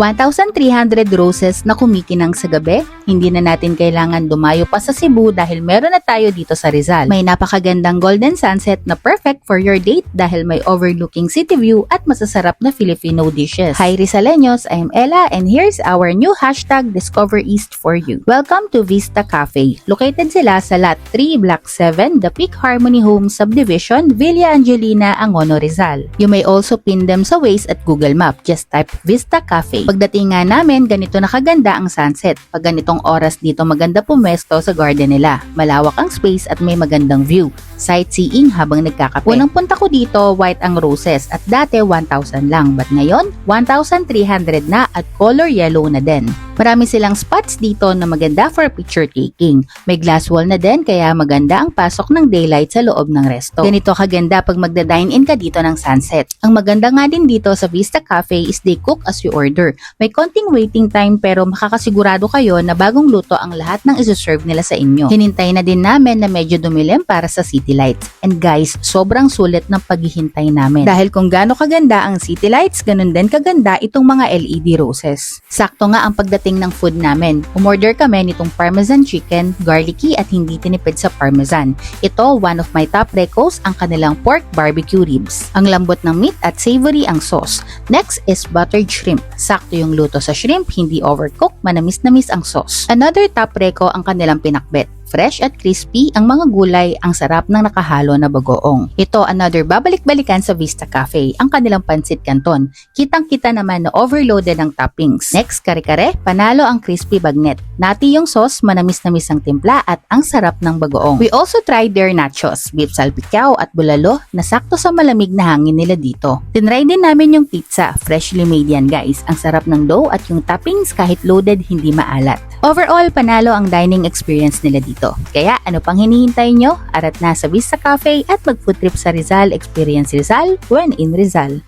1,300 roses na kumikinang sa gabi, hindi na natin kailangan dumayo pa sa Cebu dahil meron na tayo dito sa Rizal. May napakagandang golden sunset na perfect for your date dahil may overlooking city view at masasarap na Filipino dishes. Hi Rizaleños, I'm Ella and here's our new hashtag Discover East for you. Welcome to Vista Cafe. Located sila sa Lot 3, Block 7, The Peak Harmony Homes Subdivision, Villa Angelina, Angono, Rizal. You may also pin them sa Waze at Google Map. Just type Vista Cafe. Pagdating nga namin, ganito na kaganda ang sunset. Pag ganitong oras dito maganda pumesto sa garden nila. Malawak ang space at may magandang view. Sightseeing habang nagkakape. Unang punta ko dito, white ang roses at dati 1,000 lang. But ngayon, 1,300 na at color yellow na din. Marami silang spots dito na maganda for picture taking. May glass wall na din kaya maganda ang pasok ng daylight sa loob ng resto. Ganito kaganda pag magda-dine-in ka dito ng sunset. Ang maganda nga din dito sa Vista Cafe is they cook as you order. May konting waiting time pero makakasigurado kayo na bagong luto ang lahat ng isi-serve nila sa inyo. Hinintay na din namin na medyo dumilim para sa city lights. And guys, sobrang sulit ng paghihintay namin. Dahil kung gaano kaganda ang city lights, ganun din kaganda itong mga LED roses. Sakto nga ang pagdating ng food namin. Umorder kami nitong parmesan chicken, garlicky at hindi tinipid sa parmesan. Ito, one of my top recos, ang kanilang pork barbecue ribs. Ang lambot ng meat at savory ang sauce. Next is buttered shrimp. Sakto yung luto sa shrimp, hindi overcooked, manamis-namis ang sauce. Another top reco ang kanilang pinakbet. Fresh at crispy ang mga gulay, ang sarap ng nakahalo na bagoong. Ito another babalik-balikan sa Vista Cafe, ang kanilang pancit canton. Kitang-kita naman na overloaded ang toppings. Next, kare-kare, panalo ang crispy bagnet. Nati yung sauce, manamis-namis ang timpla at ang sarap ng bagoong. We also tried their nachos, beef salpicao at bulalo na sakto sa malamig na hangin nila dito. Tinry din namin yung pizza, freshly made yan guys. Ang sarap ng dough at yung toppings kahit loaded hindi maalat. Overall, panalo ang dining experience nila dito. Kaya ano pang hinihintay nyo? Arat na sa Vista Cafe at mag-food trip sa Rizal. Experience Rizal when in Rizal.